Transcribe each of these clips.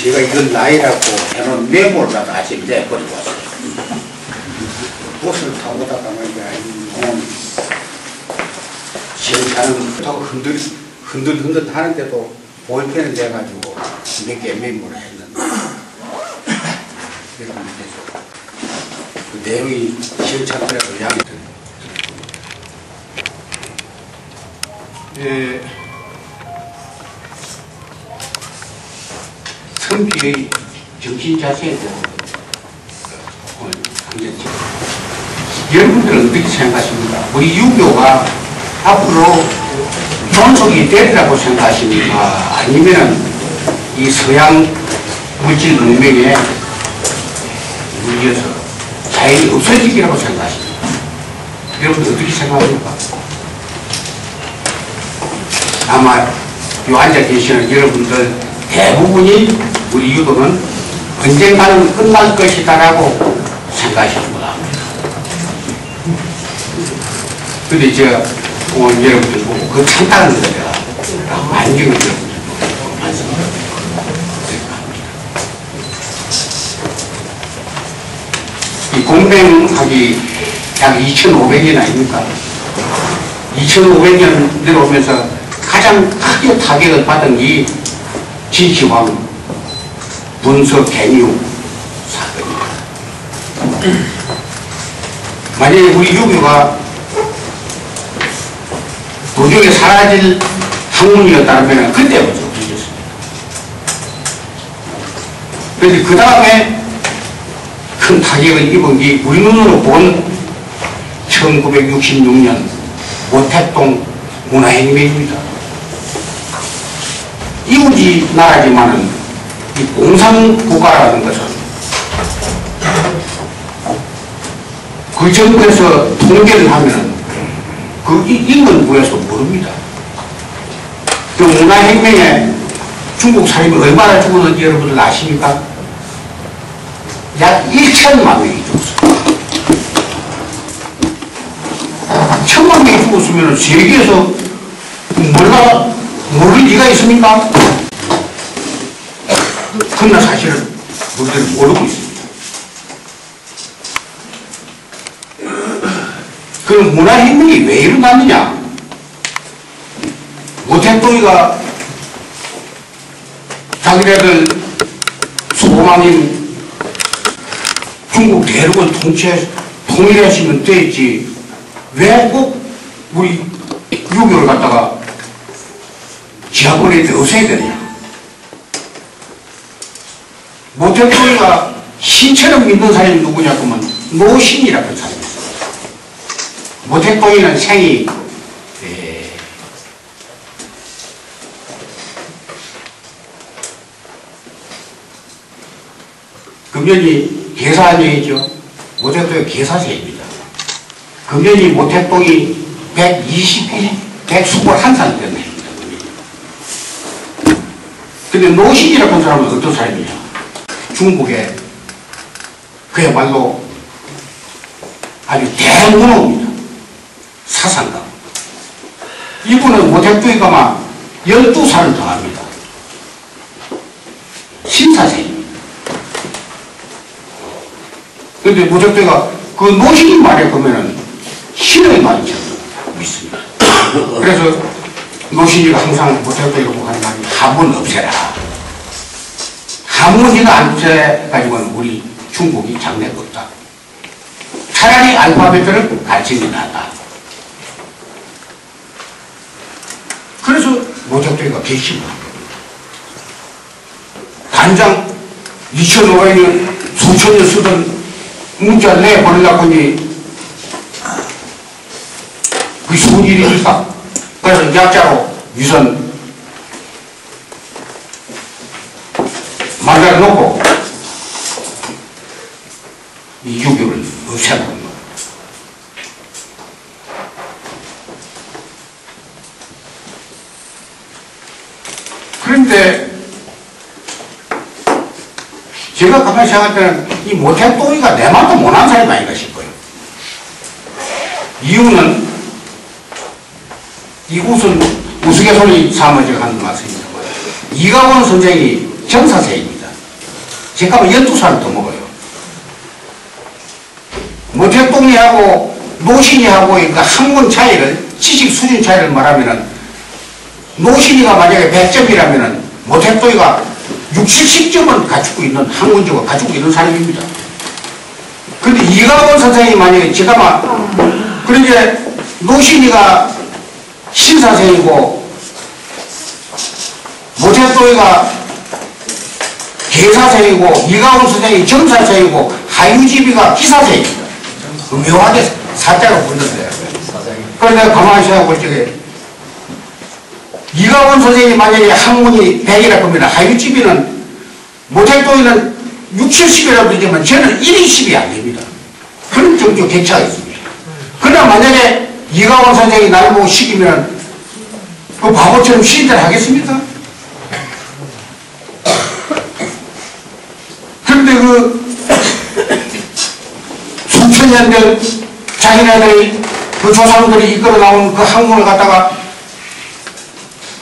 제가 이건 나이라고 해놓은 메모를 아침에 내버리고 왔어요. 버스를 타고 오다가 말이야, 공원 시험차는 타고 흔들 하는데도 볼펜을 대가지고 몇 개 메모를 했는데 그래서 그 내용이 시험차더라도 양이 예. 선비의 정신 자세에 대한 오늘 강연지. 여러분들은 어떻게 생각하십니까? 우리 유교가 앞으로 존속이 되리라고 생각하십니까? 아니면 이 서양 물질 문명에 물려서 자연이 없어지기라고 생각하십니까? 여러분들 어떻게 생각합니까? 아마 요 앉아 계시는 여러분들 대부분이 우리 유도는 언젠가는 끝날 것이다라고 생각하시는 것 같습니다. 근데 제가 오늘 여러분들 보고 그 찬다는 거 내가 안경을 여러분들 보고 말씀드립니다. 이 공뱅하기 약 2500년 아닙니까? 2500년 내려오면서 가장 크게 타격을 받은 이 진시황 문서갱유 사건입니다. 만약에 우리 유교가 도중에 사라질 학문이었다면 그때부터 없어졌습니다. 그래서 그 다음에 큰 타격을 입은 게 우리 눈으로 본 1966년 모택동 문화혁명입니다. 이웃이 나라지만은 이 공산국가라는 것은 그 정부에서 통계를 하면은 그 인문부에서 모릅니다. 그 문화혁명에 중국 사람이 얼마나 죽었는지 여러분들 아십니까? 약 1천만 명이 죽었어요. 1천만 명이 죽었으면 세계에서 모를 리가 있습니까? 그러나 사실은 우리들은 모르고 있습니다. 그럼 문화혁명이 왜 일어났느냐? 모택동이가 자기네들 소망인 중국 대륙을 통일하시면 되지 왜 꼭 우리 유교를 갖다가 지하본에 없애야 되냐? 모택동이가 신처럼 믿는 사람이 누구냐 그러면 노신이라고 하는 사람이 있어요. 모택동이는 생이 금년이 계사년이죠. 모택동이 계사세입니다. 금년이 모택동이 121살 됐네. 근데 노신이라고 하는 사람은 어떤 사람이냐? 중국의 그야말로 아주 대문호입니다. 사상가. 이분은 모택동에 가면 12살을 더합니다. 신사세입니다. 그런데 모택동이가 그 노신이 말에 보면은 신의 말이죠. 믿습니다. 그래서 노신이가 항상 모택동에 보고 하는 말이 한문 없애라. 한문이가 안 없애가지고는 우리 중국이 장래가 없다. 차라리 알파벳을 가르치는 게 낫다. 그래서 모택동이가 괘씸을 한 겁니다. 단장 2500년 수천 년 쓰던 문자 내버리려고 하니 그게 좋은 일입니까? 그래서 약자로 유선 만들어 놓고 이 유교를 없애는 겁니다. 그런데 제가 가만히 생각할 때는 이 모택동이가 내 말도 못한 사람이 아닌가 싶어요. 이유는 이곳은 우스갯소리 삼아 제가 하는 말씀입니다. 이가원 선생이 정사세입니다. 제가 12살 더 먹어요. 모택동이하고 노신이하고의 그 학문 차이를, 지식 수준 차이를 말하면은 노신이가 만약에 100점이라면은 모택동이가 60, 70점은 갖추고 있는 학문적으로 갖추고 있는 사람입니다. 그런데 이가원 선생이 만약에 제가 그런데 노신이가 신사생이고 모택동이가 개사생이고 이가원 선생이 정사생이고 하유집이가 기사생입니다. 묘하게 사자가 붙는데 그런데 내가 가만히 생각해볼 적에 이가원 선생이 만약에 학문이 100이라 그러면 하유집이는 모택동이는 60, 70이라도 되지만 저는 1이 10이 안 됩니다. 그런 정도 격차가 있습니다. 그러나 만약에 이가원 선생이 나를 보고 시키면 그 바보처럼 시인들 하겠습니까? 그런데 그 수천 년들 자기네들이 그 조상들이 이끌어 나온 그 학문을 갖다가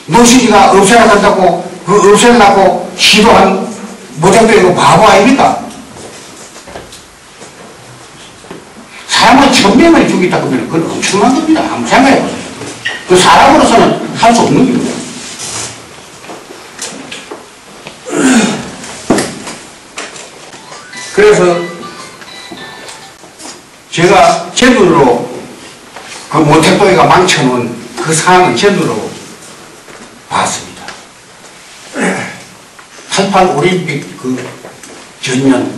노시지가 없애야 한다고 그 없애려고 시도한 모택동이 바보 아닙니까? 사람을 1000명을 죽였다 그러면 그건 엄청난 겁니다. 한번 생각해보세요. 그 사람으로서는 할 수 없는 겁니다. 그래서 제가 제 눈으로 그 모택동이가 망쳐놓은 그 상황은 제 눈으로 봤습니다. 88 올림픽 그 전년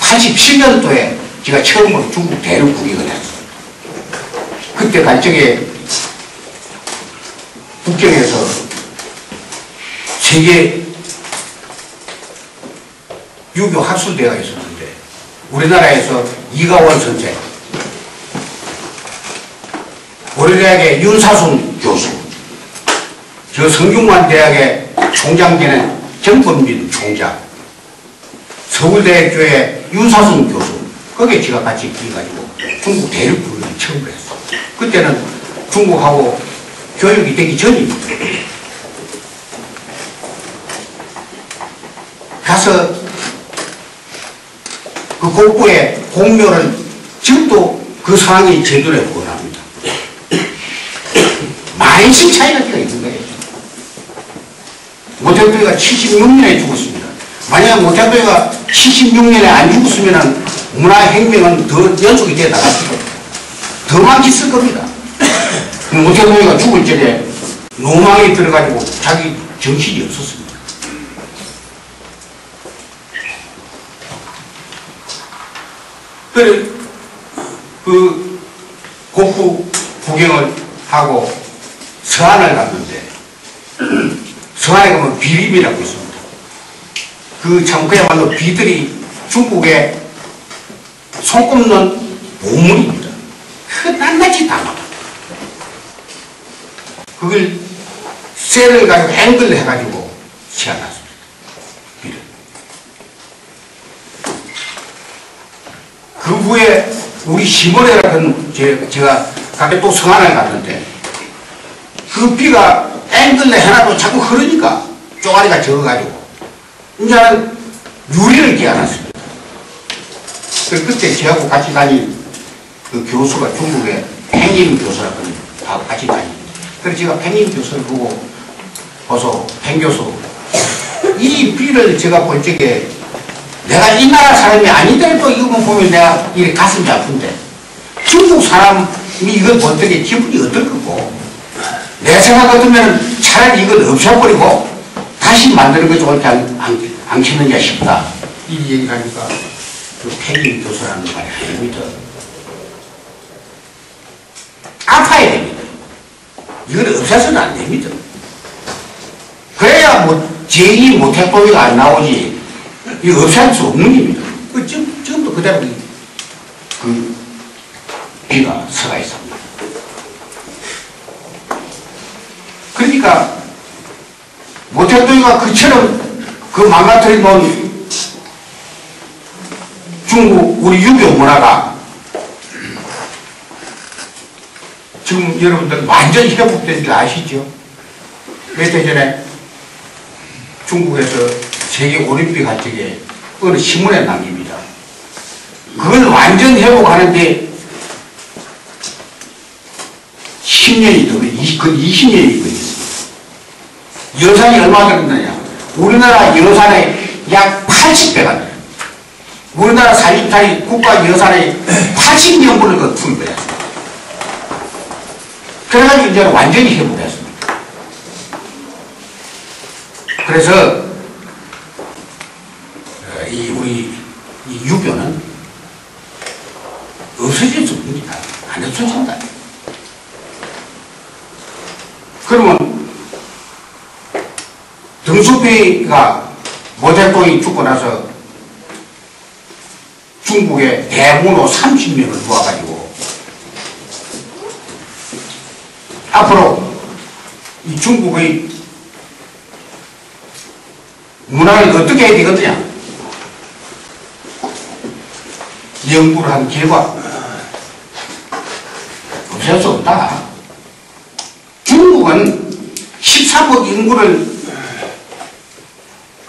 1987년도에 제가 처음으로 중국 대륙 구경을 했어요. 그때 갈 적에 북경에서 세계 유교 학술대회가 있었는데 우리나라에서 이가원 선생, 고려대학의 윤사순 교수, 저 성균관대학의 총장 되는 정범빈 총장, 서울대학교의 윤사순 교수, 거기에 제가 같이 가가지고 중국 대륙구를 처음으로 했어요. 그때는 중국하고 교육이 되기 전입니다. 가서 그 곡부의 공묘를 지금도 그 상황이 제대로 원합니다. 만씩 차이가 있는 거예요. 모택동이가 76년에 죽었습니다. 만약 모택동이가 76년에 안 죽었으면 문화혁명은 더 연속이 되어 나갔을 더 많이 쓸 겁니다. 모택동이가 죽을 전에 노망이 들어가지고 자기 정신이 없었습니다. 그래, 그 곡부 구경을 하고 서안을 갔는데 서안에 가면 비림이라고 있습니다. 그 참 그야말로 비들이 중국의 손꼽는 보물입니다. 그 낱낱이 다 나와. 그걸 쇠를 가지고 앵글을 해가지고 세워놨습니다. 비를. 그 후에 우리 시모레라는 제가 가게 또 성안을 갔는데 그 비가 앵글레 하나도 자꾸 흐르니까 쪼가리가 적어가지고 이제는 유리를 끼워놨습니다. 그때 저하고 같이 다닌 그 교수가 중국의 팽임 교수라고 하고 같이 다닙니다. 그래서 제가 팽임 교수를 보고 보소 팽 교수 이 비를 제가 볼 적에 내가 이 나라 사람이 아니더라도 이것만 보면 내가 이렇게 가슴이 아픈데 중국 사람이 이걸 볼 적에 기분이 어떨 거고 내 생각 같으면 차라리 이걸 없애버리고 다시 만드는 게 좋을지 않겠느냐 싶다. 이 얘기를 하니까 그 팽임 교수라는 말이 아닙니다. 아파야 됩니다. 이건 없애서는 안 됩니다. 그래야 뭐 제2 모택도의가 안 나오지 이거 없앨 수 없는 겁니다. 지금도 그대로 그 비가 서가 있습니다. 그러니까 모택도의가 그처럼 그 망가뜨려 놓은 중국 우리 유교 문화가 지금 여러분들 완전히 회복된 줄 아시죠? 몇 해 전에 중국에서 세계올림픽 할 적에 어느 신문에 남깁니다. 그걸 완전 회복하는데 10년이 더, 20년이 걸렸습니다. 여산이 얼마 들었느냐? 우리나라 여산의 약 80배가 돼요. 우리나라 살림살이 국가 여산의 80년분을 그 투입했습니다. 그래가지고 이제 완전히 회복했습니다. 그래서 우리 이 유교는 없어질 수 없습니다. 안 없어진다. 그러면 등소피가 모택동이 죽고 나서 중국에 대문호 30명을 모아가지고 앞으로 이 중국의 문화를 어떻게 해야 되거든요? 연구를 한 결과 없앨 수 없다. 중국은 13억 인구를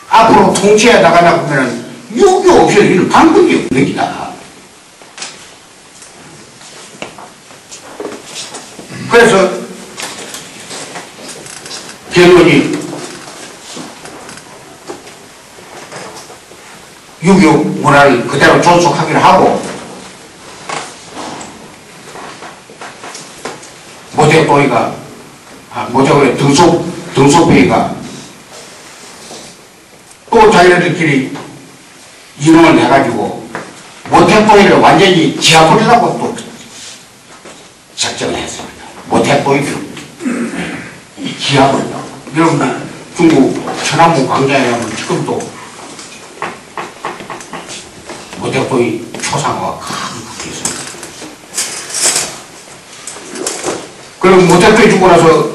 앞으로 통치해 나가려고 하면 유교 없이는 방법이 없는 기다. 그래서 결론이 유교 문화를 그대로 존속하기로 하고 모택도의가 모택의 등소페이가 또 자기네들끼리 이론을 해가지고 모택도의를 완전히 지하버리라고 또 작정을 했습니다. 모택도의를 지하버리라고. 여러분 중국 천안문 광장에 가면 지금도 모택도의 초상화가 큰 곳이 있습니다. 그럼 모택도의 죽고 나서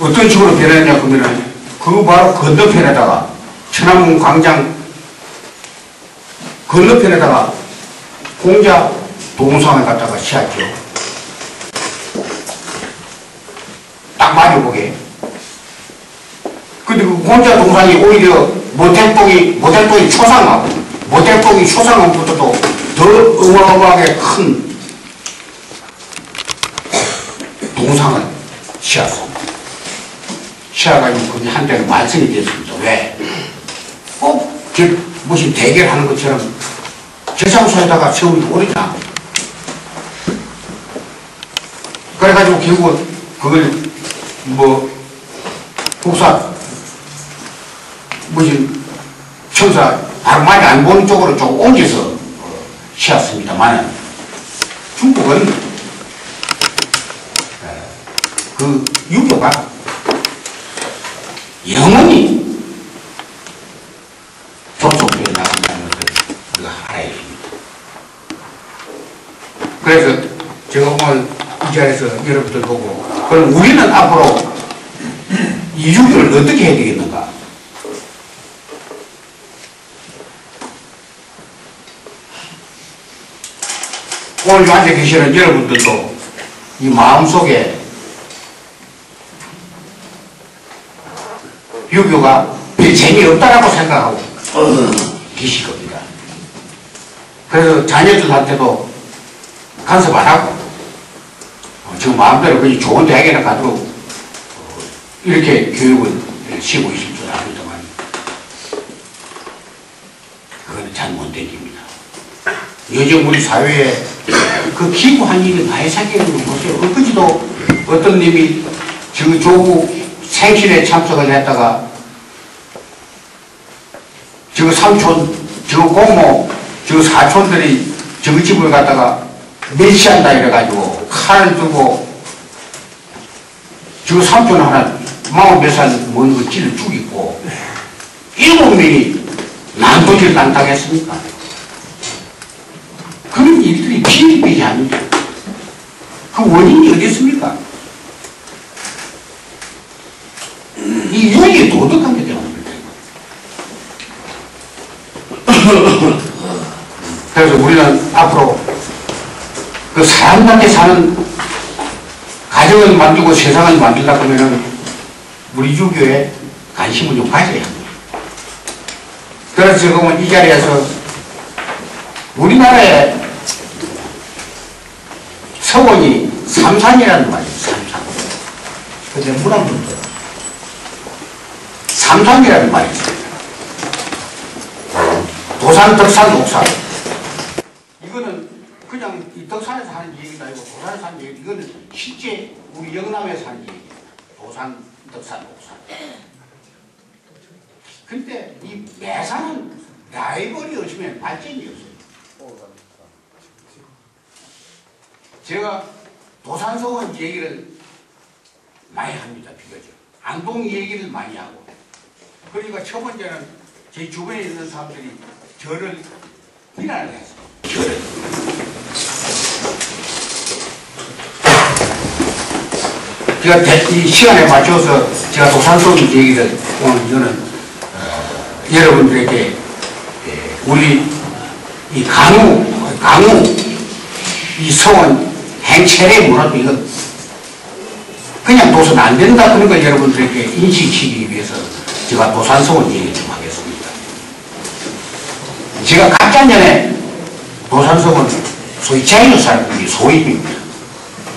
어떤 식으로 변했냐 그러면 그 바로 건너편에다가 천안문 광장 건너편에다가 공자 동상을 갖다가 씌웠죠. 딱 마주보게. 근데 그 공자 동상이 오히려 모택동이 초상화고 모택동이 초상화보다도 더 어마어마하게 큰 동상을 씌웠습니다. 씌워가지고 거기 한때는 완성이 됐습니다. 왜? 꼭 무슨 대결하는 것처럼 재상소에다가 세우기 오르냐. 그래가지고 결국 그걸 뭐 국사 무슨 청사 바로 많이 안 보는 쪽으로 좀 옮겨서 씌웠습니다만 중국은 그 유교가 영원히 존속되어 나간다는 것을 우리가 알아야 됩니다. 그래서 제가 오늘 이 자리에서 여러분들 보고 그럼 우리는 앞으로 이 유교를 어떻게 해야 되겠는가? 오늘 앉아 계시는 여러분들도 이 마음속에 유교가 별 재미없다라고 생각하고 계실 겁니다. 그래서 자녀들한테도 간섭 안 하고 지금 마음대로 그냥 좋은 대학에나 가도 이렇게 교육을 시고 있을 줄 압니다만 그건 잘못된 일입니다. 요즘 우리 사회에 그 기구한 일이 많이 생기는 거 보세요. 엊그제도 어떤 님이 저 조국 생신에 참석을 했다가 저 삼촌, 저 고모, 저 사촌들이 저 집을 갖다가 멸시한다 이래가지고 칼을 들고 저 삼촌 하나 40몇 먹는 거 찔러 죽이고 7명이 난도질 안 당했습니까? 그런 일들이 비일비재 아닙니까? 그 원인이 어디 있습니까? 이 윤리 도덕한 게 때문입니다. 그래서 우리는 앞으로 그 사람답게 사는 가정을 만들고 세상을 만들려고 하면은 우리 유교에 관심을 좀 가져야 합니다. 그래서 지금은 이 자리에서 우리나라에 서원이 삼산이라는 말이에요. 삼산. 근데 문화분들 삼산이라는 말이 있습니다. 도산, 덕산, 옥산. 이거는 그냥 이 덕산에서 하는 얘기가 아니고 도산에서 하는 얘기. 이거는 실제 우리 영남에서 하는 얘기예요. 도산, 덕산, 옥산. 근데 이 매사는 라이벌이 없으면 발전이 없어요. 제가 도산서원 얘기를 많이 합니다. 비교적. 안동 얘기를 많이 하고. 그러니까 첫 번째는 제 주변에 있는 사람들이 저를 비난을 했어요. 저를. 제가 이 시간에 맞춰서 제가 도산서원 얘기를 오늘 이거는 여러분들에게 우리 이 강우 이 서원 행체의 문화도 이거 그냥 둬서는 안 된다 그런 걸 여러분들에게 인식시키기 위해서 제가 도산서원 얘기 좀 하겠습니다. 제가 각작년에 도산서원 소위 제일사람들이 소입입니다.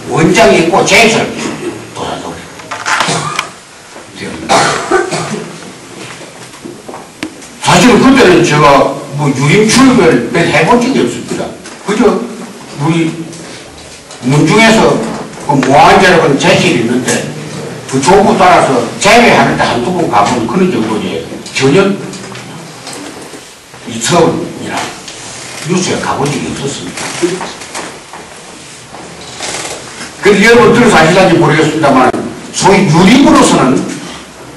원장이 있고 제일사람들이 도산서원. 사실은 그때는 제가 뭐 유림출입을 해본 적이 없습니다. 그저 우리 문중에서 그 모한제라고 제실이 있는데 그 조부 따라서 제외하는데 한두 번 가보면 그런 정도지 전혀 이 서울이나 뉴스에 가본 적이 없었습니다. 그래서 여러분 들어서 아실는지 모르겠습니다만 소위 유림으로서는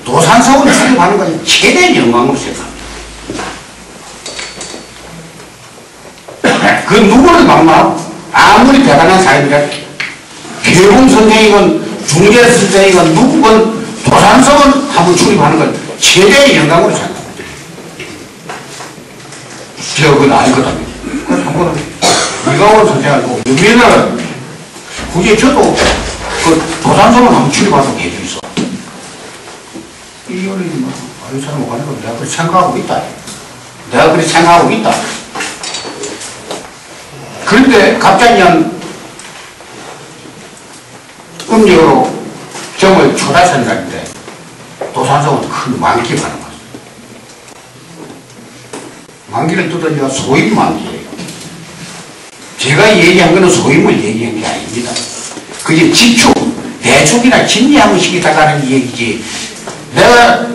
도산서원을 출입하는 건 최대의 영광으로 생각합니다. 그 누구를 막나 아무리 대단한 사람이라 개공 선생이건 중재 선생이건 누구건 도산서원 한번 출입하는 건 최대의 영광으로 생각합니다. 제가 그건 알거든요. 그래서 한 번은 이강원 선생하고 유민은 굳이 저도 그 도산서원 한번 출입하도록 해주있어. 이거는 뭐, 이 사람은 가는 거 내가 그렇게 생각하고 있다. 내가 그렇게 생각하고 있다. 그런데 갑자기 음력으로 정월 초다선 날인데 도산서원 큰 만기가 나왔어요. 만기를 뜯으니까 소임 만기예요. 제가 얘기한 거는 소임을 얘기한 게 아닙니다. 그게 지축, 대축이나 진리 한 번씩 있다가는 얘기지. 내가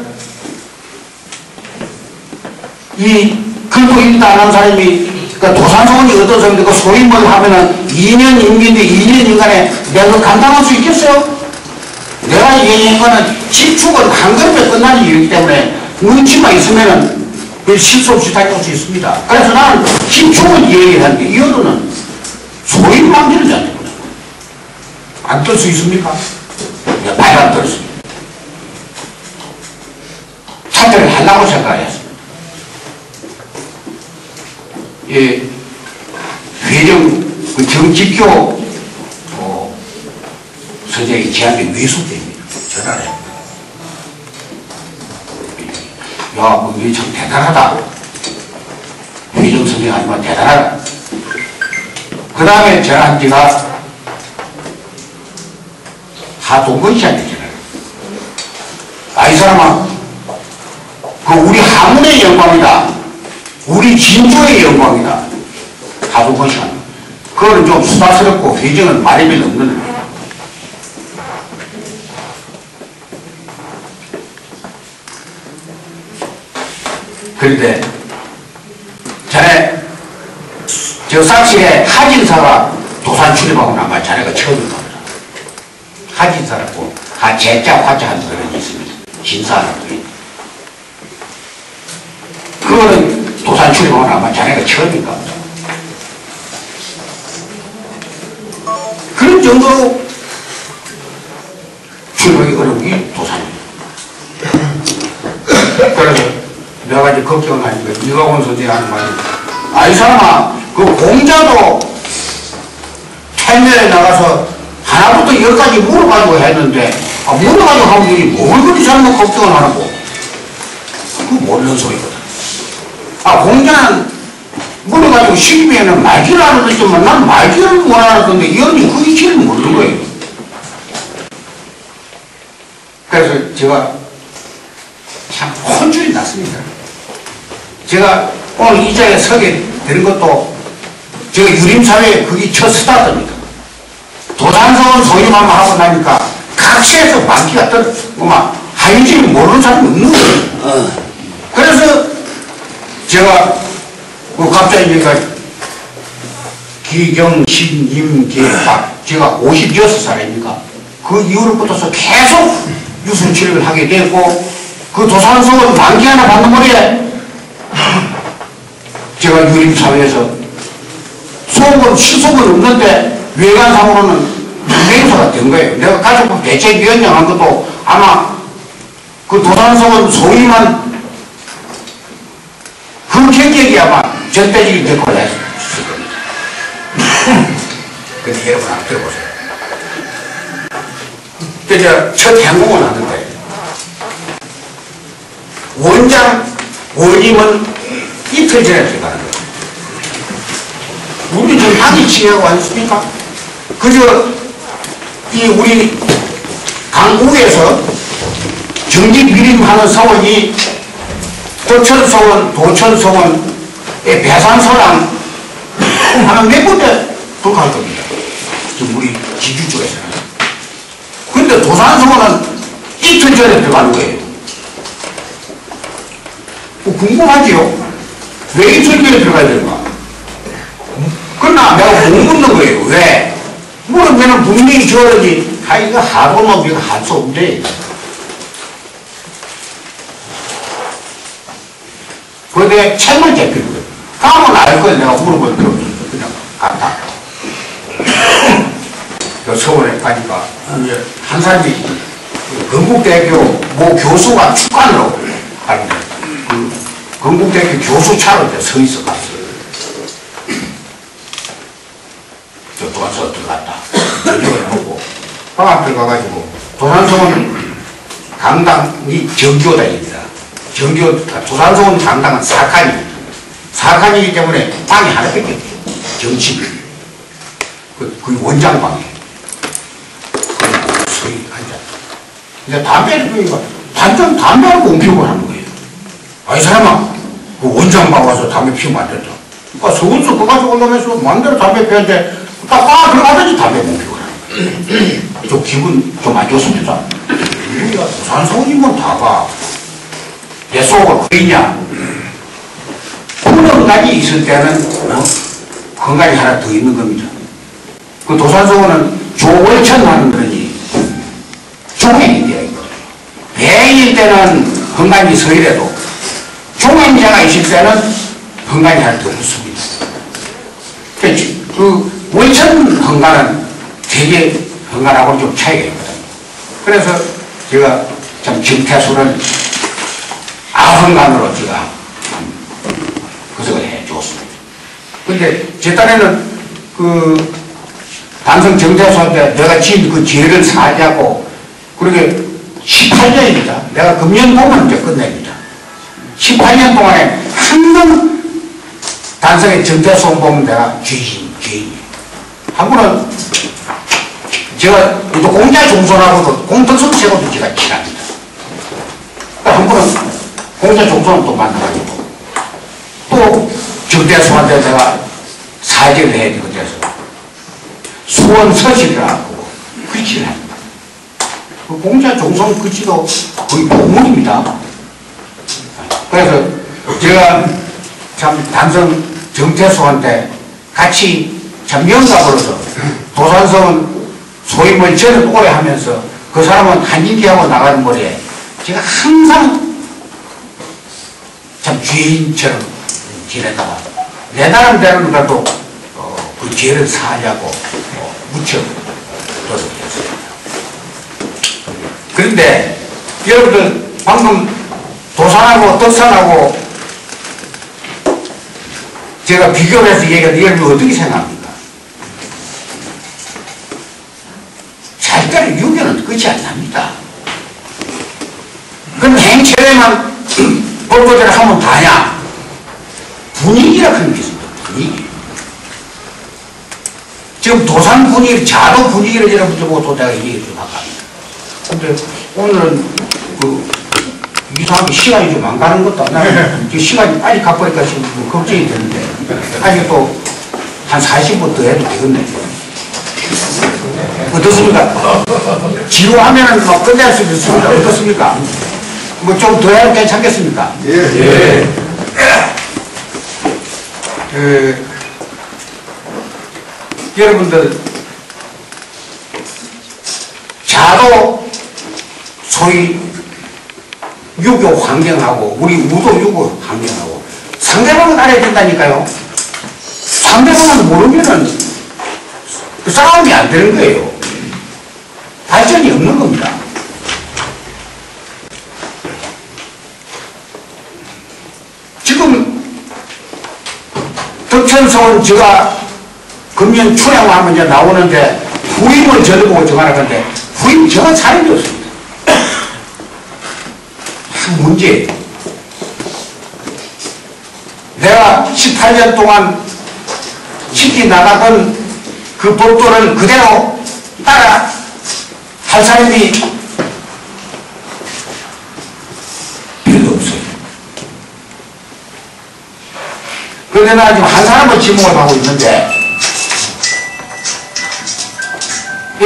이 글도 읽다 안 하는 사람이 그러니까 도산서원이 어떤 사람인데 그 소임을 하면은 2년 임기인데 2년 인간에 내가 그걸 감당할 수 있겠어요? 내가 얘기한 거는 지축은 한 걸음에 끝나는 일이기 때문에 눈치만 있으면은 그 실수 없이 다녀올 수 있습니다. 그래서 나는 지축을 얘기하는데 이어도는 소임 만기를 잡는 거예요. 안 뜰 수 있습니까? 내가 빨리 안 뜰습니다. 참여를 하려고 생각했습니다. 예, 회령, 그 정직교, 선생의 제안이 위수됩니다. 전화를 합니다. 야, 뭐, 이게 참 대단하다. 회령 선생 아니면 대단하다. 그 다음에 전화한 지가 하동건 씨한테 전화를. 아, 이 사람아, 그 우리 하문의 영광이다. 우리 진주의 영광이다. 하동건 씨가. 그거는 좀 수다스럽고 회정은 말이 별로 없는. 그런데 전에 저 삭실에 하진사가 도산 출입하고 나면 자네가 처음인 겁니다. 하지사라고 제자 화자하는 그런 있습니다. 신사하는 그거는 도산 출입은 아마 자네가 처음인가 보다. 그런 정도로 출입이 어려운 게 도산입니다. 그래서 내가 이제 걱정을 하니까 이광원 선생이 하는 말이 아이 사람아 그 공자도 태면에 나가서 하나부터 열까지 물어가지고 했는데 물어가지고 하면 되지 뭘 그리 잘못 걱정을 하라고. 그거 모르는 소리거든. 공자는 물어가지고 시키면은 말귀를 알아듣지만 난 말귀를 못 알아듣는데 이 언니 그 이치를 모르는 거예요. 그래서 제가 참 혼쭐이 났습니다. 제가 오늘 이 자리에 서게 되는 것도 제가 유림사회에 그게 첫 스타트입니다. 도산서원 소임만 하고 나니까 각시에서 만기가 막 하인지를 모르는 사람이 없는 거예요. 그래서 제가 갑자기 기경신 임계박 제가 56살이니까 그 이후로부터서 계속 유순치료를 하게 되고 그 도산서원 만기 하나 받는 거에 제가 유림사회에서 수업은 시속은 없는데 외관상으로는 유명사가 된 거예요. 내가 가족부 대책위원장 한 것도 아마 그 도산서원 소위만 그 경력이 아마 절대적인 역할을 했을 겁니다. 근데 여러분 한번 들어보세요. 제가 첫 행공을 하는데 원장 원임은 이틀 전에 들어가는 거예요. 우리 지금 학위 취하고 왔습니까? 그저 이 우리 강국에서 정기 비림하는 서원이 도천서원의 배산서랑 하는 몇 군데 불가할 겁니다. 지금 우리 지주 쪽에서는. 근데 도산서원은 이틀 전에 들어가는 거예요. 궁금하지요? 왜 이틀 전에 들어가야 되는가? 그러나 내가 못 묻는 거예요. 왜? 물으면 분명히 저러지. 이거 하고는 우리가 할 수 없는데. 그런데 책을 제필 거예요. 가면 알 거예요. 내가 물어볼 필요 없어요. 그냥 갔다. 서울에 가니까 이제 한 사람이 건국대학교 모 교수가 축관으로 하는데 그 건국대학교 교수 차로 서 있어 갔어요. 저 도산서원 들어갔다. 저녁을 보고 방학 들어가가지고 도산서원 강당이 정교당입니다. 도산서원 강당은 4칸입니다. 4칸이기 때문에 방이 하나밖에 없죠. 정치비. 그 원장방에. 서희 앉아. 이제 담배를 피우니까 단정 담배를 옮기고 하는 거예요. 이 사람아, 그 원장방 와서 담배 피우면 안 된다. 그러니까 서울서 그거 가지고 올라오면서 마음대로 담배 피우는데 딱 들어가더니 담배 옮기고 하는 거예요. 좀 기분 좀 안 좋습니다. 우리가 도산서원이면 다 봐. 내 속을 보이냐? 건강이 있을 때는 건강이 하나 더 있는 겁니다. 그 도산서원은 조월천 하는 거니 종행이 되어 있거든요. 배일 때는 건강이 서이래도 종행자가 있을 때는 건강이 하나 더 있습니다. 그 월천 헌가는 되게 헌가하고 좀 차이가 있거든요. 그래서 제가 참 정태수를 아흥간으로 제가 구성을 해 주었습니다. 근데 제 딴에는 그 단성 정태수한테 내가 지은 그 죄를 사하고 그렇게 18년입니다. 내가 금년 보면 이제 끝냅니다. 18년 동안에 항상 단성의 정태수 보면 내가 죄인이에요. 한 번은 제가 또 공자 종손하고도 공덕성책으로도 제가 친합니다. 한 번은 공자 종손을 또 만나가지고 또 정대수한테 내가 사죄를 해야 되고 그래서 수원서실이라고 글씨를 합니다. 그 공자 종손 글씨도 거의 본문입니다. 그래서 제가 참 단성 정태수한테 같이 참 명가로서 도산서원 소위 뭐 저는 오래 하면서 그 사람은 한인기하고 나가는 머리에 제가 항상 참 죄인처럼 지내다가 내 나름대로는 그래도 그 죄를 사하려고 무척 노력했어요. 그런데 여러분들 방금 도산하고 덕산하고 제가 비교를 해서 얘기하는데 여러분 어떻게 생각합니까? 잘까지 유교는 끝이 안 납니다. 그럼 행체에만 볼거대로 하면 다냐? 분위기라 하는 게 있습니다. 분위기. 지금 도산 분위기, 자도 분위기를 여러분들 보고 내가 얘기를 좀 할까 합니다. 근데 오늘은 이상하게 시간이 좀 안 가는 것도 안 나요. 시간이 빨리 가버리니까 지금 뭐 걱정이 되는데 아직 또 한 40분 더 해도 되겠네. 어떻습니까? 지루하면은 막 끝낼 수 있습니다. 어떻습니까? 뭐 좀 더 해도 괜찮겠습니까? 예. 여러분들 자도 소위 유교 환경하고 우리 우도 유교 환경하고 상대방을 알아야 된다니까요. 상대방을 모르면은 그 싸움이 안 되는 거예요. 발전이 없는 겁니다. 지금 덕천서원 제가 금년 출향하면 이제 나오는데 후임을 저를 보고 정하라 건데 후임 정한 사람이 없습니다. 문제예요. 내가 18년 동안 지켜나가던 그 법도를 그대로 따라 할 사람이 별로 없어요. 그런데 나 지금 한 사람을 지목을 하고 있는데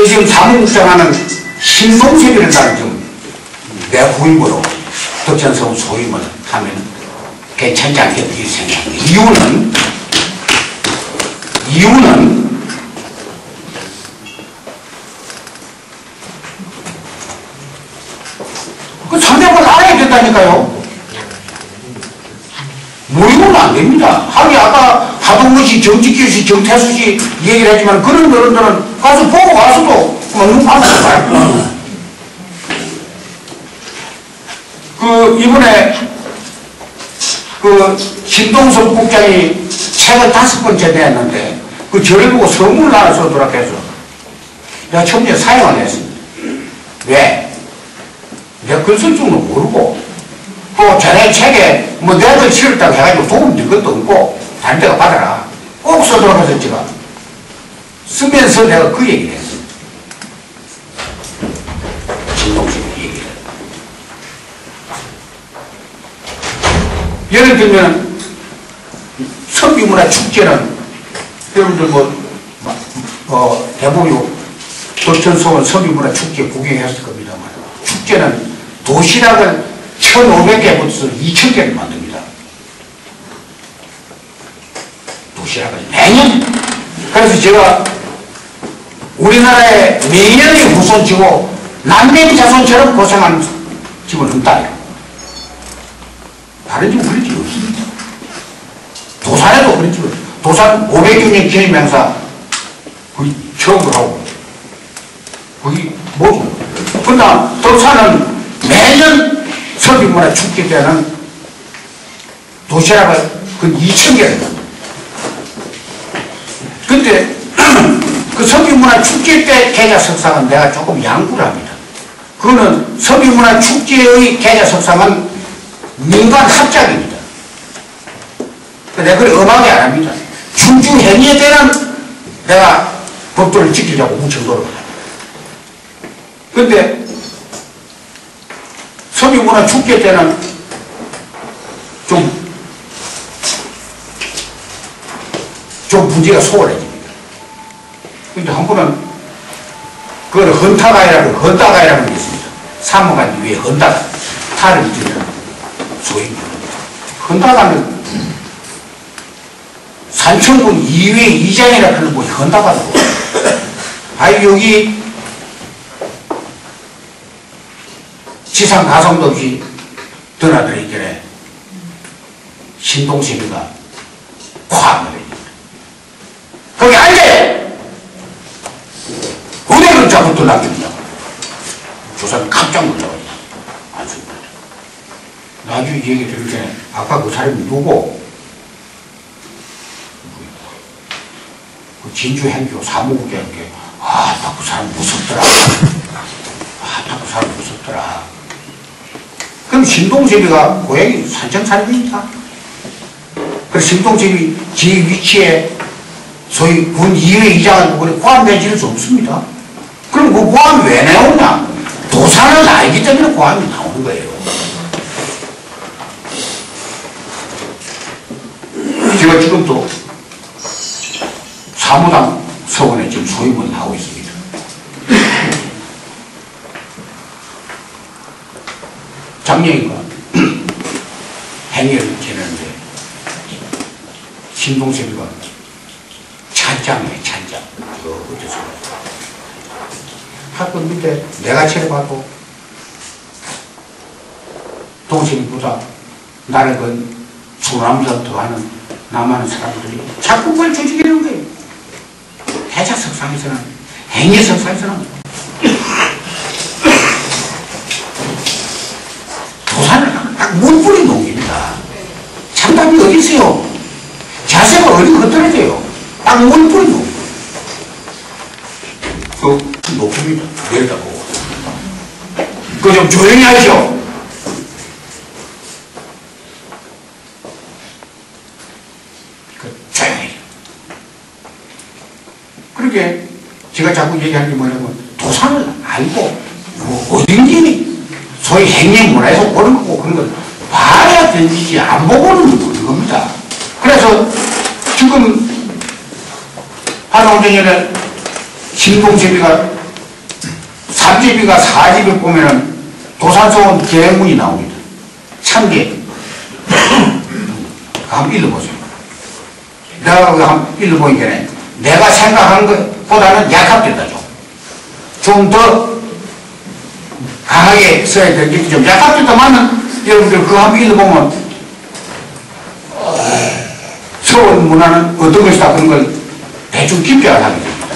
지금 사무국장하는 신동섭이라는 좀 내 후임으로 덕천서원 소임을 하면 괜찮지 않겠다 이 생각합니다. 이유는 그 상대방을 알아야 된다니까요. 모르고는 안 됩니다. 하긴 아까 하동근 씨, 정직규 씨, 정태수 씨 얘기를 했지만 그런 어른들은 가서 보고 와서도 눈 감고 봐요. 그 이번에 그 신동섭 국장이 책을 5번째 냈는데 그 저를 보고 선물을 하나 써주라 해서 내가 처음에 사용을 했습니다. 왜? 내가 글 쓸 줄은 모르고 또 전에 책에 뭐 내가 글 실었다고 해가지고 도움 될 것도 없고 다른 데가 받아라 꼭 써주라 해서 제가 쓰면서 내가 그 얘기를 했습니다. 신동섭 얘기를. 예를 들면 선비문화 축제는 여러분들 대부분 덕천서원 선비문화 축제 구경했을 겁니다만 축제는 도시락을 1,500개부터 2,000개를 만듭니다. 도시락을 매년. 그래서 제가 우리나라에 매년의 후손치고 남매의 자손처럼 고생하는 집은 없다. 다른 집은 그런 집이 없습니다. 도산에도 그런 집은 도산 500주년 기념행사 거의 처음으로 하고 거기 뭐죠? 그러나 덕산은 매년 선비문화 축제 때는 도시락을 그 2,000개를 만듭니다. 근데 그 선비문화 축제 때 계좌석상은 내가 조금 양보를 합니다. 그거는 선비문화 축제의 계좌석상은 민간 합작입니다. 내가 그걸 엄하게 안 합니다. 충주 행위에 대한 내가 법도를 지키려고 무척 노력합니다. 그런데 선비문화 축제 때는 좀 문제가 소홀해집니다. 근데 한 번은 그걸 헌다가이라는 게 있습니다. 사모간 위에 헌다가 타를 이기는 소위 헌다가는 산청군 2회 2장이라 그런 거 헌다가고 아니 여기 지상 가성도 없이 드나들어 있길래 신동섭이가 콱 내립니다. 거기 앉아! 은행을 자꾸 들락거리냐고. 조사는 깜짝 놀라가지고 앉습니다. 나중에 얘기 들을 때 아까 그 사람이 누구? 그 진주 행교 사무국장께 나 그 사람 무섭더라. 나 그 사람 무섭더라. 그럼 신동섭이가 고향이 산청 사람입니다. 그래서 신동섭이 지 위치에 소위 군 2회 이장을 그래 고함 지를 수 없습니다. 그럼 그 고함이 왜 나오냐? 도산을 알기 때문에 고함이 나오는 거예요. 제가 지금도 사무당 서원에 지금 소임을 하고 있습니다. 작년인가 행여를 지내는데 신동섭이가 찬장이에요. 찬장. 어디서 학군 밑에 내가 차려봐도 동생보다 나를 그 수남자 더하는 남하는 사람들이 자꾸 그걸 조직이는 거예요. 해자석상에서는 행예석상에서는 도산을 딱 물뿌리 농입니다. 참답이 어디 있어요? 자세가 어디 흩어져요? 딱 물뿌리 농. 그 높습니다. 내려다보고. 그거 좀 조용히 하시오. 조용히. 그렇게 제가 자꾸 얘기하는 게 뭐냐면 도산을 알고 뭐 어딘지 소위 행위 문화에서 오는 거고 그런 걸 봐야 되지 안 보고는 모르는 겁니다. 그래서 지금 한 5년 전에 신동섭이가 3집이가 4집을 보면은 도산서원 계문이 나옵니다. 참계. 한번 읽어보세요. 내가 그거 한번 읽어보니까 내가 생각한 것보다는 약합된다 좀. 좀 더 강하게 써야 되겠지. 좀 약합된다만은 여러분들 그거 한번 읽어보면 서원 문화는 어떤 것이다 그런 걸 대충 깊게 알게 됩니다.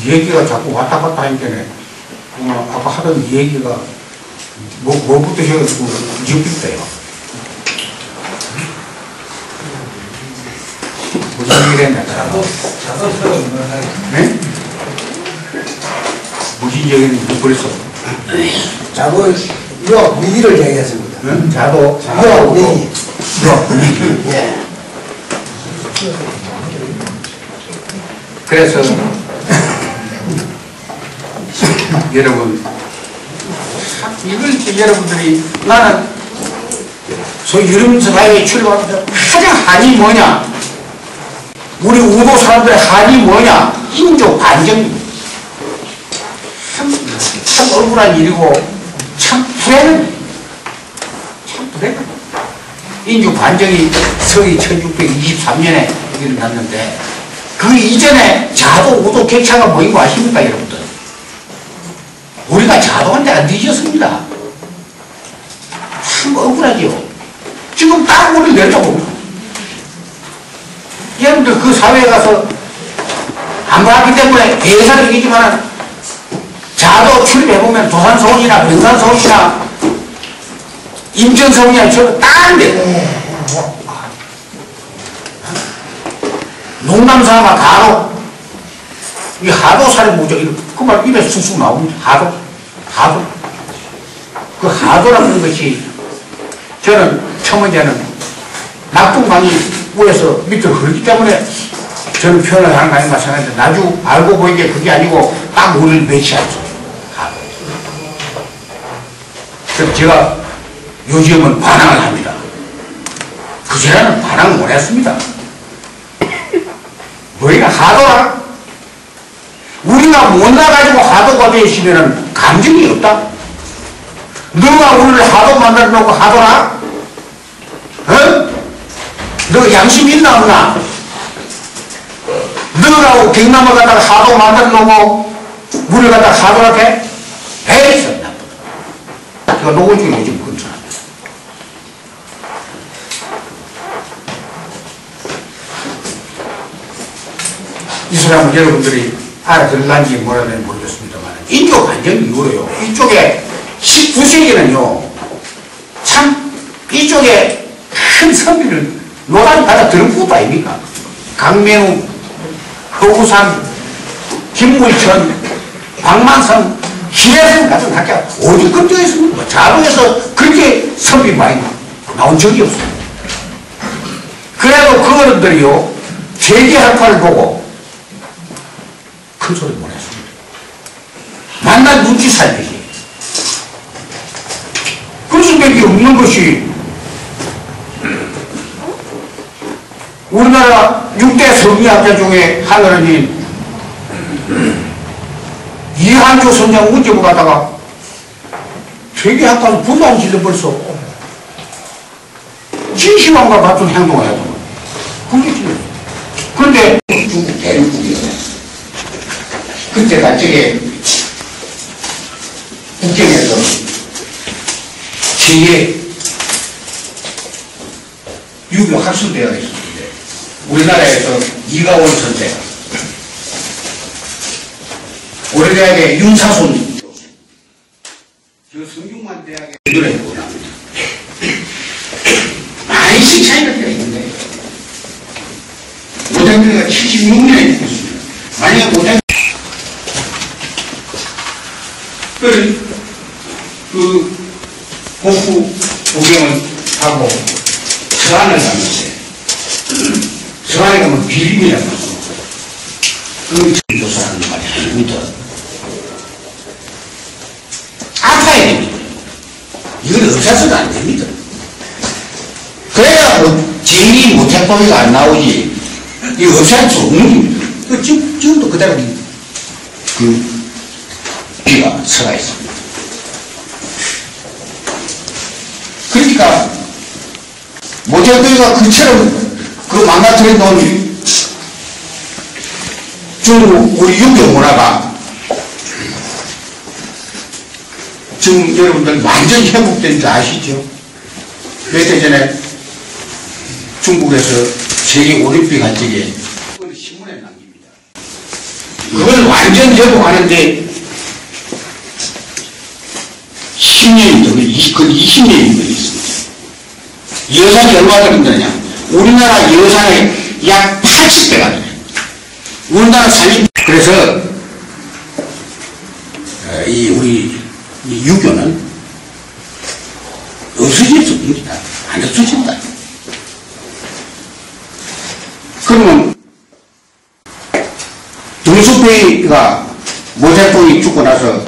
얘기가 자꾸 왔다 갔다 하니까 아까 하던 얘기가 뭐부터 해가지고 지옥빛대요. 무슨 얘기를 했나? 네? 무슨 얘기를 버렸어? 자도 유학 위기를 얘기했습니다. 응? 자도 유학 위기. 유학 위기. 예. 그래서 여러분 이걸 여러분들이 나는 소위 유림사회에 출발하면서 가장 한이 뭐냐? 우리 우도 사람들의 한이 뭐냐? 인종 반정입니다. 참 억울한 일이고 참 불행한 참 불행한 인종 반정이 서기 1623년에 일어났는데 그 이전에 자도 우도 객차가 뭐인 거 아십니까 여러분들? 우리가 자도한 데가 늦었습니다. 참 억울하지요. 지금 딱 우리 내려다봅니다. 여러분들 그 사회에 가서 안 봤기 때문에 예사적이지만 자도 출입해보면 도산서원이나 병산서원이나 인천서원이나 저거 딴데 농담사나 가로 이 하도살이 뭐죠? 그 말 입에서 쑥쑥 나옵니다. 하도. 그 하도라는 것이 저는 처음에는 낙동강이 위에서 밑으로 흐르기 때문에 저는 표현을 하는 거 아닌가 생각했는데 나중에 알고 보이게 그게 아니고 딱 우리를 배치하죠. 하도. 그래서 제가 요즘은 반항을 합니다. 그전에는 반항을 못 했습니다. 우리가 하도라? 우리가 못 나가지고 하도가 되시면은 감정이 없다? 너가 우리를 하도 만들어 놓고 하도라? 어? 너 양심 있나 없나? 너라고 경남을 갖다가 하도 만들어 놓고 물을 갖다가 하도 이렇게 에이 나쁘다. 제가 노골적으로 좀 건설합니다. 이 사람은 여러분들이 알아들을란지 뭐라는지 모르겠습니다만 인조 반정 이후로요. 이쪽에 19세기는요. 참 이쪽에 큰 선비를 노다지 받아 들은 것도 아닙니까? 강명우, 허구산, 김물천, 광만성, 희례성 같은 학교가 어디 근처에 있습니까? 자동에서 그렇게 선비 많이 나온 적이 없어요. 그래도 그 어른들이요. 세계학파를 보고 큰 소리 못 했습니다. 만난 눈치 살피지. 그럴 수밖에 없는 것이 우리나라 6대 성리학자 중에 한 어른인 이한조 선장 문제부 가다가 세계학파는 분단 질러 벌써 진시황과 같은 행동을 해도 그게 질렀어. 그런데 중국 대륙국이었어요. 그때 갑자기 북경에서 제2의 유교 학술대회가 있었는데 우리나라에서 이가원 선생 고려대학의 윤사손 저 성균관 대학의 연구를 해보고 나옵니다. 많이씩 차이가 있는데 모장교가 76년에 있었습니다. 만약에 모장 그 복부 복용을 하고 서안을 갔는데 서안에 가면 비림이라고 하죠. 그걸 조사하는 말이 아닙니다. 아파야 됩니다. 이건 없어서는 안 됩니다. 그래야 뭐 제일이 모태법이가 안 나오지. 이거 없앨 수 없는 겁니다. 지금도 그대로 그 비가 서가 있습니다. 그러니까 모태법이가 그처럼 그 망가뜨려 놓은 중국 우리 유교 문화가 지금 여러분들 완전히 회복된 줄 아시죠? 몇 해 전에 중국에서 세계올림픽 할 적에 그걸 신문에 남깁니다. 그걸 완전 회복하는데 10년이 더, 20년이 걸렸습니다. 예산이 얼마 들었느냐? 우리나라 예산의 약 80배가 들어요. 우리나라 살림. 그래서 우리 유교는 없어질 수 없습니다. 안 없어진다. 그러면 등수페이가 모태뽕이 죽고 나서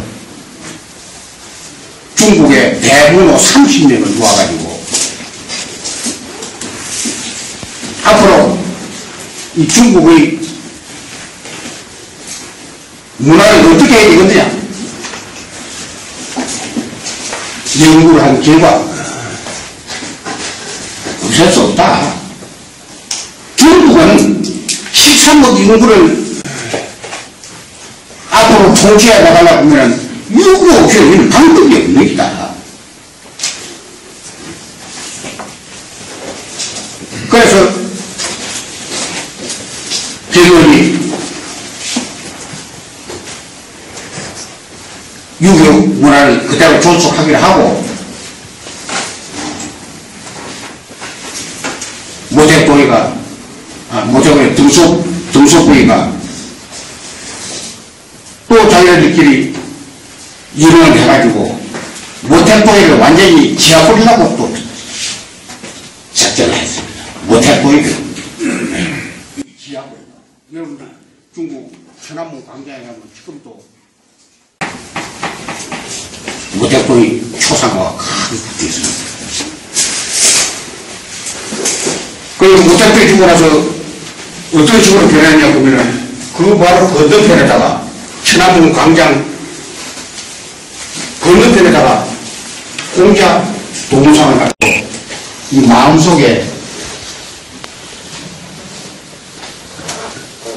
중국에 대문호 30명을 모아가지고 앞으로 이 중국의 문화를 어떻게 해야 되겠느냐 연구를 한 결과 없앨 수 없다. 중국은 13억 인구를 앞으로 통치해 나가려고 하면 유교 없이는 방법이 없는 기다. 그래서 대의원이 유교 문화를 그대로 존속하기로 하고 모태보이가 모태보이 등속보이가 또 자기들끼리 이론을 해가지고 모태보이를 완전히 지하버리려고 또 작전을 했습니다. 모태보이를 지하버리려고. 여러분들 중국 천안문 광장에 가면 지금도 모태보이 초상화가 크게 되어 있습니다. 그리고 모태보이 주고 나서 어떤 식으로 변했냐 보면은 그 바로 건너편에다가 천안문 광장 건너편에다가 공자 동상을 갖고 이 마음속에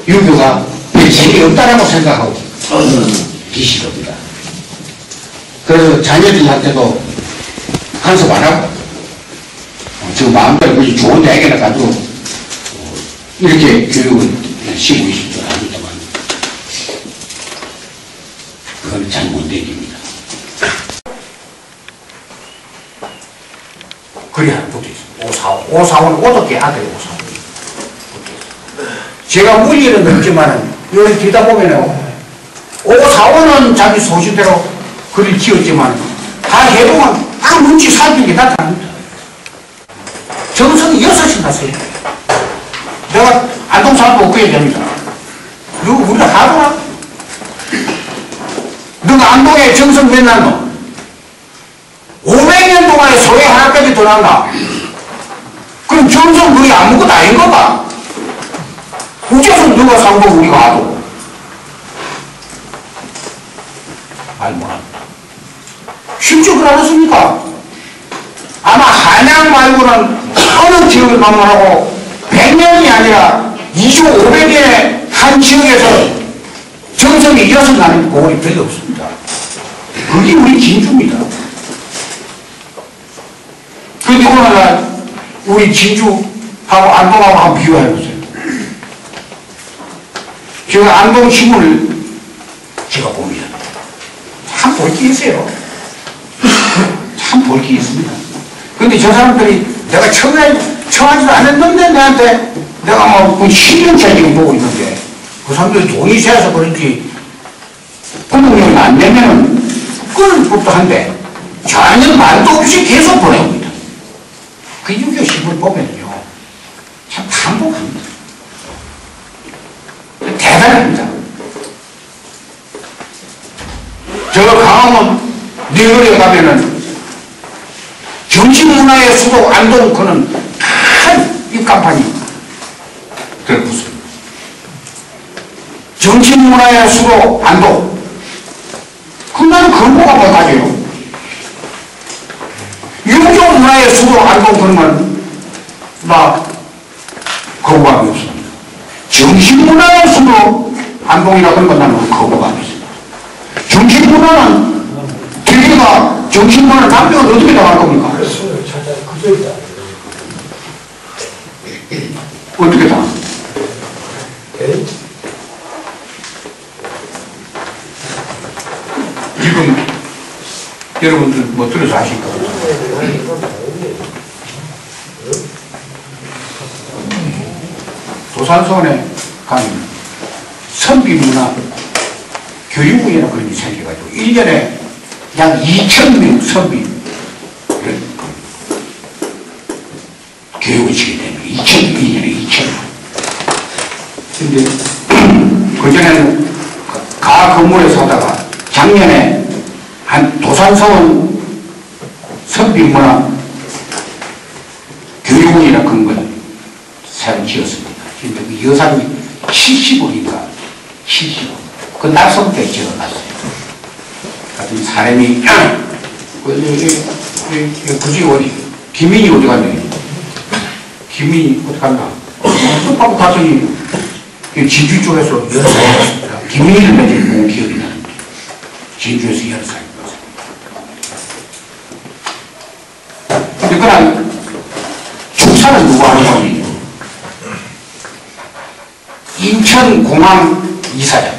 유교가 재미없다라고 생각하고 빚이 됩니다. 그래서 자녀들한테도 간섭 안 하고 저 마음대로 그냥 좋은 대학에나 가도 이렇게 교육을 시고 있을 줄 압니다만 그건 잘못된 일입니다. 그래야 붙어 있습니다. 545는 어떻게 아들이 545. 제가 무리는 없지만은 여기 뒤다 보면은 545는 자기 소신대로 글을 지었지만 다 해보면 다 눈치 살핀 게 나타납니다. 정성이 6이 났어요. 내가 안동 사람도 없고 얘기합니다. 누구 우리가 하더라? 너가 안동에 정성 몇 났노? 500년 동안에 소외 하나까지 더 났나? 그럼 정성 거의 아무것도 아닌 거 봐. 어째서 누가 상봉 우리가 하도? 말 못합니다. 쉽지 그러셨습니까? 아마 한양 말고는 어느 지역을 방문하고 100년이 아니라 2조 500년의 한 지역에서 정성이 6 나는 고을이 별로 없습니다. 그게 우리 진주입니다. 그런데 오늘날 우리 진주하고 안동하고 한번 비교해보세요. 제가 안동 신문을 제가 봅니다. 참 볼 게 있어요. 참 볼 게 있습니다. 근데 저 사람들이 내가 청하지도 않았는데 내한테 내가 뭐 10년째 지금 보고 있는데 그 사람들이 돈이 세서 그런지 구독료를 안 내면은 끊을 법도 한데 전혀 말도 없이 계속 보내옵니다. 그 유교 신문 보면요. 참 감동합니다. 대단합니다. 저 강화문 네거리에 가면은 정신문화의 수도 안동 그는 큰 입간판이 들어붙습니다. 정신문화의 수도 안동. 그럼 나는 근거가 뭐 가져요? 유교문화의 수도 안동 그러면 나 거부감이 없습니다. 정신문화의 수도 안동이라 그런 건 나는 거부감이 있습니다. 정신문화는 TV가 정신문화를 남편은 어떻게 나갈 겁니까? 어떻게 다? 지금 여러분들 뭐 들어서 아실까? 도산서원에 가면 선비문화 교육원이나 그런 게 생겨가지고 1년에 약 2,000명 선비 교육을 시게 되면 2,000명, 2년에 2,000명. 근데 그전에는 가 건물에 사다가 작년에 한 도산서원 선비문화 교육원이나 그런 걸 새로 지었습니다. 근데 그 예산이 70억인가 70억. 그 낙성 때 지어놨어요. 하여튼 사람이 굳이 어디 김민이 어디 갔네. 김민이 어디 갔나. 똑바로 갔더니 진주 쪽에서 6살 김민이를 맺은 본 기억이 나는데 진주에서 6살. 근데 그날 축사는 누가 하는 거니? 인천공항 이사장,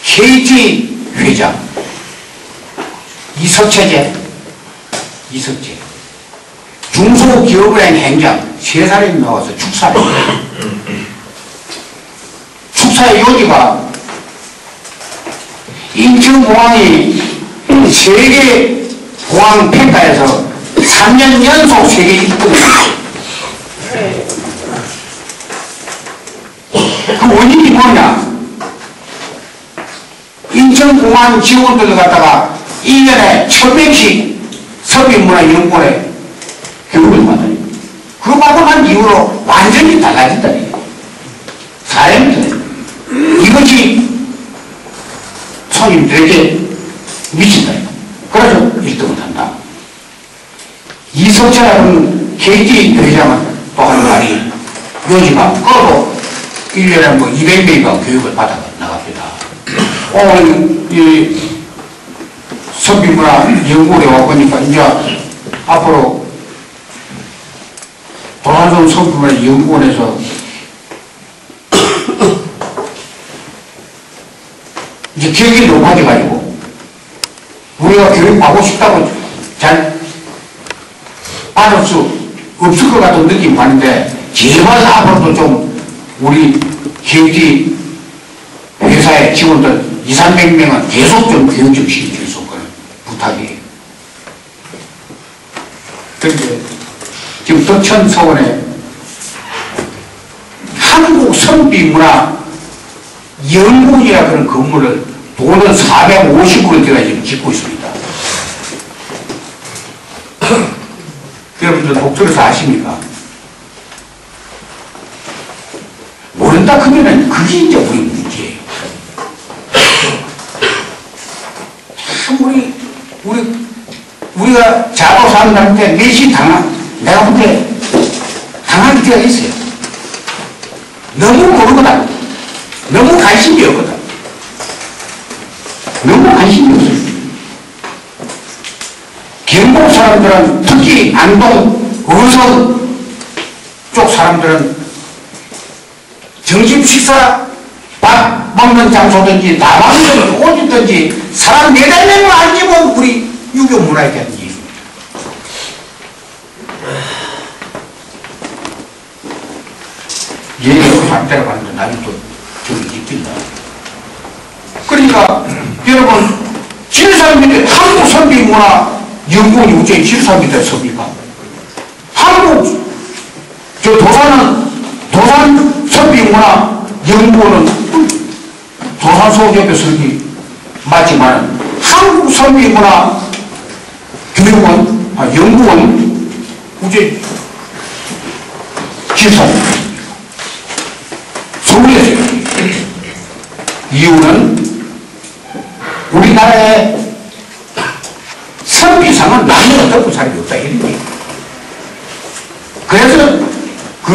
KT 회장, 이석채, 중소기업은행 행장 3사람이 나와서 축사를 해요. 축사의 요지가 인천공항이 세계 공항 평가에서 3년 연속 세계 1등을 그 원인이 뭐냐? 인천공항 직원들을 갖다가 1년에 1,000명씩 서민문화연구원에 교육을 받아요. 그거 받고 난 이후로 완전히 달라진다. 사람이 이것이 손님들에게 미친다. 그래서 1등을 한다. 이석철하는 KT 회장은 또 한 말이 요지가 그것도 1년에 뭐 200명이가 교육을 받아 나갑니다. 오늘 이 선비문화 연구원에 와보니까 이제 앞으로 도산동 선비문화 연구원에서 이제 기억이 높아져가지고 우리가 교육받고 싶다고 잘 받을 수 없을 것 같은 느낌이 받는데 제발 앞으로도 좀 우리 기업지 회사의 직원들 200~300명은 계속 좀 교육 좀 시켜줄 수 없거든 부탁이에요. 그런데 지금 덕천 서원에 한국선비문화 연구원이라 그런 건물을 돈은 450억원대가 지금 짓고 있습니다. 여러분들 독서에서 아십니까? 모른다 그러면은 그게 이제 우리 문제예요. 참 우리가 자고 사람들한테 매시 내가 볼 때 당할 때가 있어요. 너무 모르거든. 너무 관심이 없거든. 너무 관심이 없어요. 경북 사람들은 특히 안동, 어선 쪽 사람들은 점심 식사 밥 먹는 장소든지 다방이든 어디든지 사람 4~4명을 앉으면 우리 유교 문화에 대한 얘기입니다. 얘기를 반대로 가는데 나는 또 저기 있긴다. 그러니까 여러분 질산민의 한국 선비문화 연구원이 우째 질산민의 섭니까? 한국 저 도산 선비문화 연구원은 도산서울역에 설비 맞지만 한국 선비문화 교육원 연구원 우째 질산입니다. 서울에서 이유는 우리나라의 선비상은 남녀가 덮고 사람이 없다 이런 거예요. 그래서 그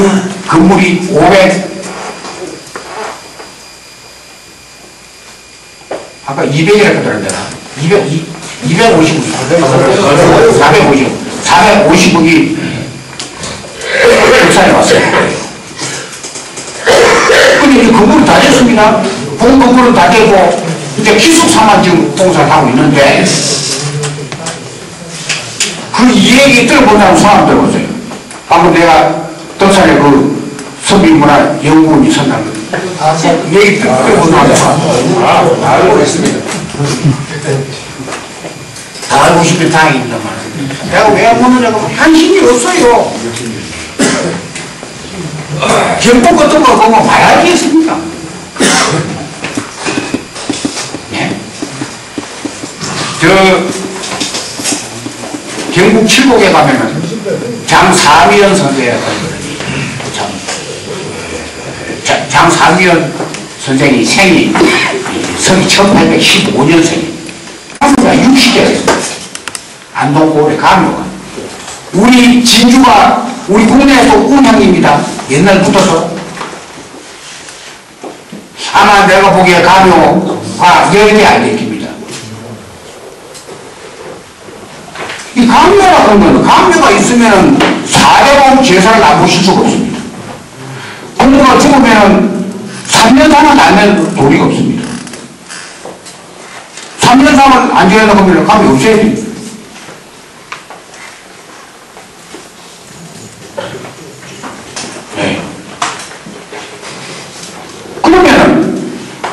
건물이 아까 200이라고 들었잖아. 450억이 부산에 왔어요. 근데 이제 건물은 다 됐습니다. 본 건물은 다 되고 이제 기숙사만 지금 공사를 하고 있는데 그 얘기 들어보자고 사람 들어보세요. 방금 내가 덕산에 그 선비문화 연구원이 있었다는 거 얘기 들어보자고 다 알고 있습니다. 다 알고 싶은 다행입니다. 내가 왜 못하냐고 한심이 없어요. 경북 같은 거 보면 봐야겠습니까? 네? 경북 칠곡에 가면은 장사위원 선생이라고 하거든요. 장사위원 선생이 성이 1815년생이에요. 가수가 60개였습니다. 안동고래 가묘가. 우리 진주가 우리 국내에서 운영입니다. 옛날부터서. 아마 내가 보기에 가묘가 10개 안 됩니다. 이 가묘라 그러면 가묘가 있으면 4대공 제사를 안 보실 수가 없습니다. 공무가 죽으면 3년 사면 안 되는 도리가 없습니다. 3년 사면 안 지내다 보면 가묘 없어야 됩니다. 네. 그러면은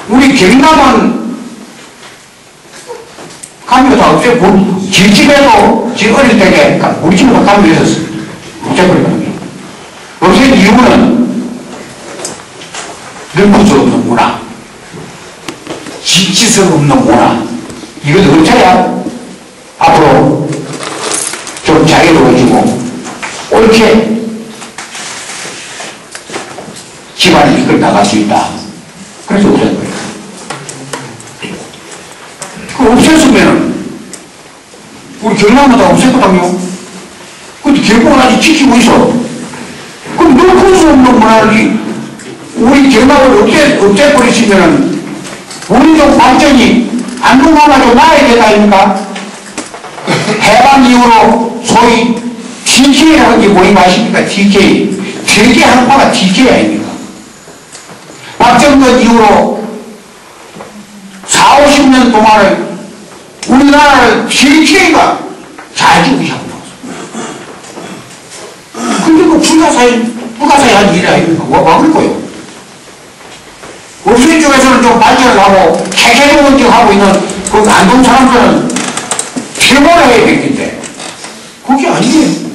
우리 경남은 가묘 다 없애고 지 집에도 지 어릴 때에 우리 집에도 가묘 있었습니다. 없애버리거든요. 없앤 이유는 늙을 수 없는 문화, 지치성 없는 문화, 이것도 없애야 앞으로 좀 자유로워지고 옳게 집안을 이끌어 나갈 수 있다. 그래서 없앤 거예요. 그 없앴으면 우리 경남보다 없앴거든요. 근데 결국은 아직 지키고 있어. 그럼 너 없을 수 없는 문화를 우리 경락을 없애버리시면은 우리족 발전이 안동화가지고 나아야 되다 아닙니까? 해방 이후로 소위 TK라는 게 뭐인 거 아십니까? TK. 세계 한파가 TK 아닙니까? 박정권 이후로 4, 50년 동안에 우리나라를 TK가 잘 지고 시작합니다. 근데 그 불가사의한 일이 아닙니까? 와 그럴까요? 우리 쪽에서는 좀 발전을 하고 체계적으로 있는 그 안동 사람들은 퇴보를 해야 되겠는데 그게 아니에요.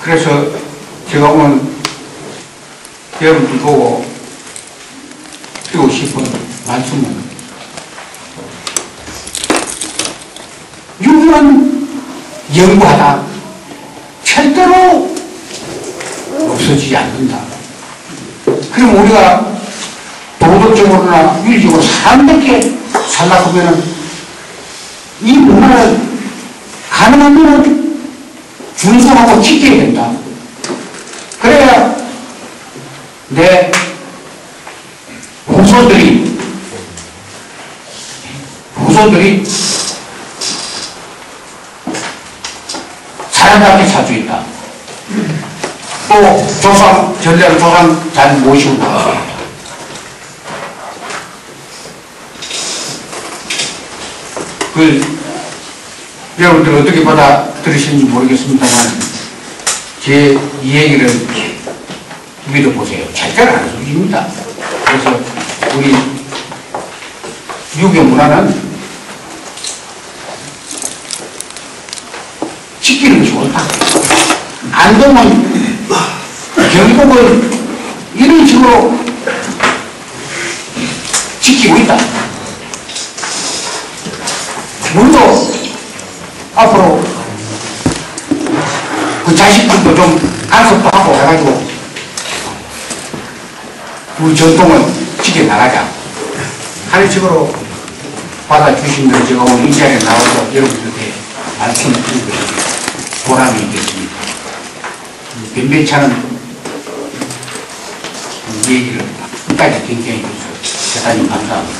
그래서 제가 오늘 여러분들 보고 드리고 싶은 말씀은 유교는 영구하다. 절대로 없어지지 않는다. 그럼 우리가 도덕적으로나 윤리적으로 사람답게 살라고 하면은 이 문화를 가능하면 준수하고 지켜야 된다. 그래야 내 후손들이 사람답게 살 수 있다. 또 전례를 조상 잘 모시고 나가야 된다. 여러분들 어떻게 받아들으시는지 모르겠습니다만 제 이 얘기를 믿어보세요. 절대로 안 속입니다. 그래서 우리 유교 문화는 지키는 게 좋다. 안동은 경복을 이런 식으로 지키고 있다. 우리도 앞으로 그 자식들도 좀 간섭도 하고 해가지고 우리 전통을 지켜나가자 하는 식으로 받아주신 걸 제가 오늘 이 자리에 나와서 여러분들께 말씀을 드리고 보람이 있겠습니다. 변변치 않은 얘기를 끝까지 경청해 주셔서 대단히 감사합니다.